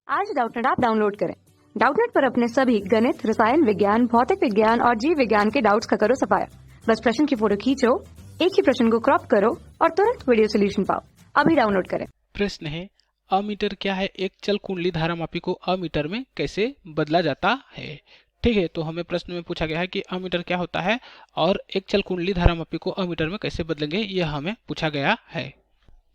आज Doubtnut app download करें। Doubtnut पर अपने सभी गणित, रसायन विज्ञान, भौतिक विज्ञान और जीव विज्ञान के डाउट्स का करो सफाया। बस प्रश्न की फोटो खींचो, एक ही प्रश्न को क्रॉप करो और तुरंत वीडियो सोल्यूशन पाओ। अभी डाउनलोड करें। प्रश्न है, अमीटर क्या है? एक चल कुंडली धारामापी को अमीटर में कैसे बदला जाता है? ठीक है, तो हमें प्रश्न में पूछा गया है कि अमीटर क्या होता है और एक चल कुंडली धारामापी को अमीटर में कैसे बदलेंगे, यह हमें पूछा गया है।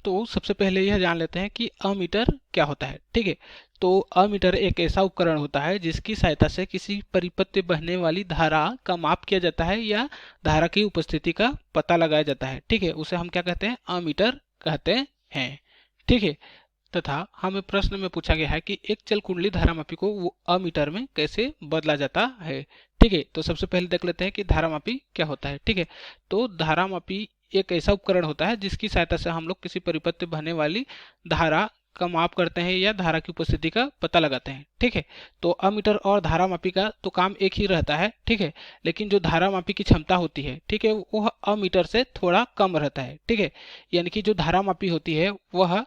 तो सबसे पहले यह जान लेते हैं कि अमीटर क्या होता है। ठीक है, तो अमीटर एक ऐसा उपकरण होता है जिसकी सहायता से किसी परिपथ में बहने वाली धारा का माप किया जाता है या धारा की उपस्थिति का पता लगाया जाता है। ठीक है, उसे हम क्या कहते हैं? अमीटर कहते हैं। ठीक है, तथा हमें प्रश्न में पूछा गया है कि एक चल कुंडली धारामापी को वो अमीटर में कैसे बदला जाता है। ठीक है, तो सबसे पहले देख लेते हैं कि धारामापी क्या होता है। ठीक है, तो धारामापी एक ऐसा उपकरण होता है जिसकी सहायता से हम लोग किसी परिपथ में बहने वाली धारा का माप करते हैं या धारा की उपस्थिति का पता लगाते हैं। ठीक है, तो अमीटर और धारामापी का तो काम एक ही रहता है। ठीक है, लेकिन जो धारामापी की क्षमता होती है, ठीक है, वह अमीटर से थोड़ा कम रहता है। ठीक है, यानी कि जो धारामापी होती है वह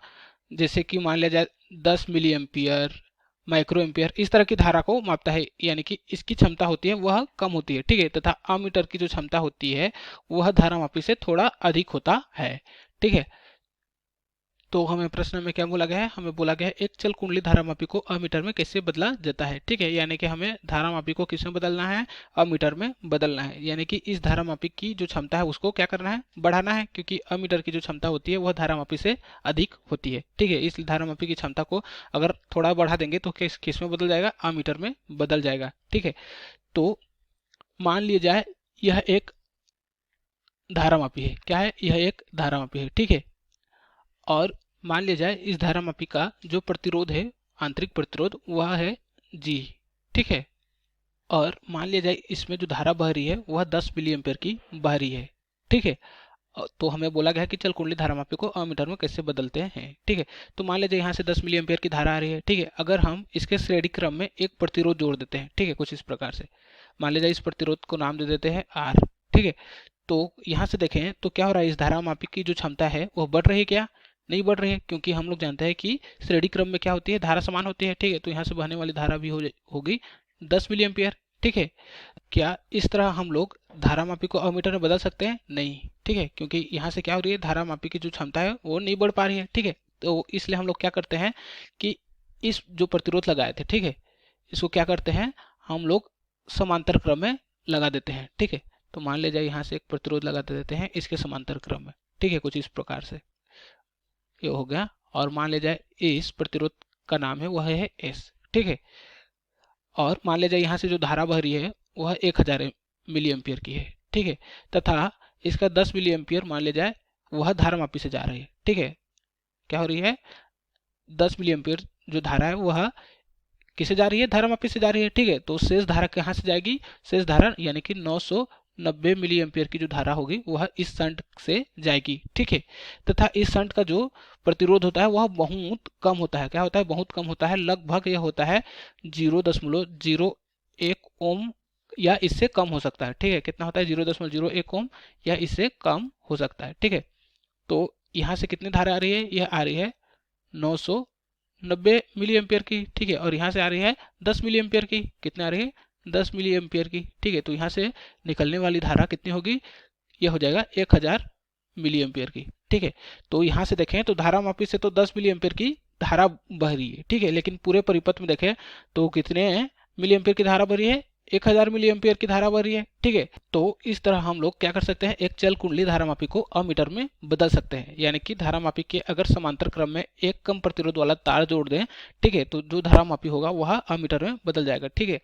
जैसे कि मान लिया जाए 10 मिली एम्पियर, माइक्रो एम्पियर, इस तरह की धारा को मापता है, यानी कि इसकी क्षमता होती है वह कम होती है। ठीक है, तथा अमीटर की जो क्षमता होती है वह धारामापी से थोड़ा अधिक होता है। ठीक है, तो हमें प्रश्न में क्या बोला गया है? हमें बोला गया है एक चल कुंडली धारामापी को अमीटर में कैसे बदला जाता है। ठीक है, यानी कि हमें धारामापी को किस में बदलना है? अमीटर में बदलना है। यानी कि इस धारामापी की जो क्षमता है उसको क्या करना है? बढ़ाना है, क्योंकि अमीटर की जो क्षमता होती है वह धारामापी से अधिक होती है। ठीक है, इस धारामापी की क्षमता को अगर थोड़ा बढ़ा देंगे तो किस में बदल जाएगा? अमीटर में बदल जाएगा। ठीक है, तो मान लिया जाए यह एक धारामापी है। क्या है? यह एक धारामापी है। ठीक है, और मान लिया जाए इस धारामापी का जो प्रतिरोध है, आंतरिक प्रतिरोध, वह है जी। ठीक है, और मान लिया जाए इसमें जो धारा बह रही है वह 10 मिली एम्पियर की बह रही है। ठीक है, तो हमें बोला गया कि चल कुंडली धारामापी को अमीटर में कैसे बदलते हैं। ठीक है, तो मान लीजिए यहाँ से 10 मिली एम्पियर की धारा आ रही है। ठीक है, अगर हम इसके श्रेणी क्रम में एक प्रतिरोध जोड़ देते हैं, ठीक है, कुछ इस प्रकार से मान लीजिए इस प्रतिरोध को नाम दे देते हैं आर। ठीक है, तो यहाँ से देखें तो क्या हो रहा है? इस धारामापी की जो क्षमता है वह बढ़ रही है क्या? नहीं बढ़ रही है, क्योंकि हम लोग जानते हैं कि श्रेणी क्रम में क्या होती है? धारा समान होती है। ठीक है, तो यहाँ से बहने वाली धारा भी होगी 10 मिली एम्पियर। ठीक है, क्या इस तरह हम लोग धारामापी को अमीटर में बदल सकते हैं? नहीं। ठीक है, क्योंकि यहाँ से क्या हो रही है? धारामापी की जो क्षमता है वो नहीं बढ़ पा रही है। ठीक है, तो इसलिए हम लोग क्या करते हैं कि इस जो प्रतिरोध लगाए थे, ठीक है, इसको क्या करते हैं? हम लोग समांतर क्रम में लगा देते हैं। ठीक है, तो मान ले जाए यहाँ से एक प्रतिरोध लगा देते हैं इसके समांतर क्रम में। ठीक है, कुछ इस प्रकार से ये हो गया, और मान ले जाए इस प्रतिरोध का नाम है वह है एस। ठीक है, और मान ले जाए यहाँ से जो धारा बह रही है वह 1000 मिली एम्पियर की है। ठीक है, तथा इसका 10 मिली एम्पियर मान ले जाए वह धारामापी से जा रही है। ठीक है, क्या हो रही है? 10 मिली एम्पियर जो धारा है वह किसे जा रही है? धारामापी से जा रही है। ठीक है, तो शेष धारा कहाँ से जाएगी? शेष धारा यानी कि 990 मिली एम्पियर की जो धारा होगी वह इस शंट से जाएगी। ठीक है, तथा इस शंट का जो प्रतिरोध होता है वह बहुत कम होता है। क्या होता है? बहुत कम होता है, लगभग यह होता है 0.01 ओम या इससे कम हो सकता है। ठीक है, कितना होता है? 0.01 ओम या इससे कम हो सकता है। ठीक है, तो यहाँ से कितनी धारा आ रही है? यह आ रही है 990 मिली एम्पियर की। ठीक है, और यहाँ से आ रही है 10 मिली एम्पियर की। कितने आ रही है? 10 मिली एम्पियर की। ठीक है, तो यहाँ से निकलने वाली धारा कितनी होगी? यह हो जाएगा 1000 मिली एम्पियर की। ठीक है, तो यहाँ से देखें तो धारामापी से तो 10 मिली एम्पियर की धारा बह रही है। ठीक है, लेकिन पूरे परिपथ में देखें तो कितने मिली एम्पियर की धारा बह रही है? 1000 मिली एम्पियर की धारा बह रही है। ठीक है, तो इस तरह हम लोग क्या कर सकते हैं? एक चल कुंडली धारामापी को अमीटर में बदल सकते हैं। यानी कि धारामापी के अगर समांतर क्रम में एक कम प्रतिरोध वाला तार जोड़ दें, ठीक है, तो जो धारामापी होगा वह अमीटर में बदल जाएगा। ठीक है,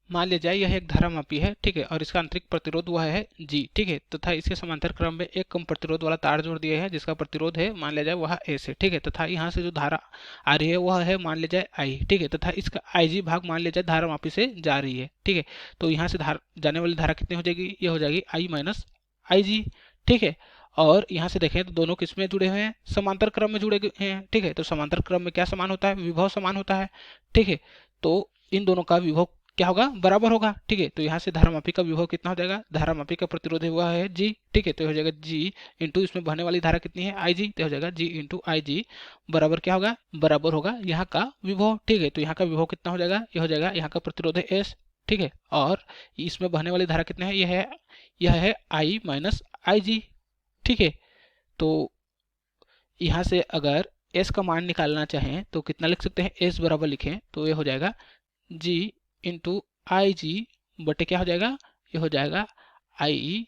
मान लिया जाए यह एक धारामापी है। ठीक है, और इसका आंतरिक प्रतिरोध वह है जी। ठीक है, तथा इसके समांतर क्रम में एक कम प्रतिरोध वाला तार जोड़ दिया है जिसका प्रतिरोध है मान लिया जाए वह एस है। ठीक है, तथा यहाँ से जो धारा आ रही है वह है मान लिया जाए आई। ठीक है, तथा इसका आई जी भाग मान लिया जाए धारामापी से जा रही है। ठीक है, तो यहाँ से जाने वाली धारा कितनी हो जाएगी? यह हो जाएगी आई माइनस आई जी। ठीक है, और यहाँ से देखें तो दोनों किसमें जुड़े हुए हैं? समांतर क्रम में जुड़े हुए हैं। ठीक है, तो समांतर क्रम में क्या समान होता है? विभव समान होता है। ठीक है, तो इन दोनों का विभव क्या होगा, बराबर होगा। ठीक है, तो यहाँ से धारामापी का विभव कितना हो जाएगा, धारामापी का प्रतिरोध हुआ है जी। ठीक है, तो हो जाएगा जी इंटू इसमें बहने वाली धारा कितनी है, आई जी, तो हो जाएगा जी इंटू आई जी बराबर क्या होगा, बराबर होगा यहाँ का विभव। ठीक है, तो यहाँ का विभव कितना हो जाएगा, ये हो जाएगा यहाँ का प्रतिरोध है एस। ठीक है, और इसमें बहने वाली धारा कितना है, यह है आई माइनस आई जी। ठीक है, तो यहाँ से अगर एस का मान निकालना चाहें तो कितना लिख सकते हैं, एस बराबर लिखें तो ये हो जाएगा जी इंटू आई जी बटे क्या हो जाएगा, ये हो जाएगा आई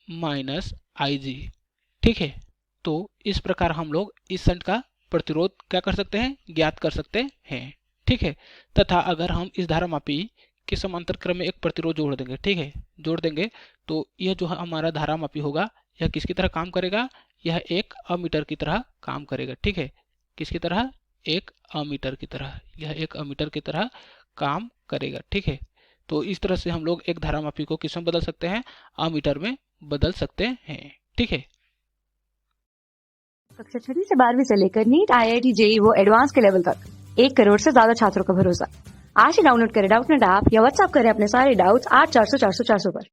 माइनस आई जी। ठीक है, तो इस प्रकार हम लोग इस शंट का प्रतिरोध क्या कर सकते हैं, ज्ञात कर सकते हैं। ठीक है, तथा अगर हम इस धारामापी के समांतर क्रम में एक प्रतिरोध जोड़ देंगे, ठीक है, जोड़ देंगे तो यह जो हमारा धारामापी होगा यह किसकी तरह काम करेगा, यह एक अमीटर की तरह काम करेगा। ठीक है, किसकी तरह, एक अमीटर की तरह, यह एक अमीटर की तरह काम करेगा। ठीक है, तो इस तरह से हम लोग एक धारामापी को किस में बदल सकते हैं, अमीटर में बदल सकते हैं। ठीक है, कक्षा 6वीं से 12वीं से लेकर नीट, IIT, JEE वो एडवांस के लेवल तक 1 करोड़ से ज्यादा छात्रों का भरोसा। आज ही डाउनलोड करें डाउटनेट ऐप या व्हाट्सएप करें अपने सारे डाउट्स 8400 400 400 पर।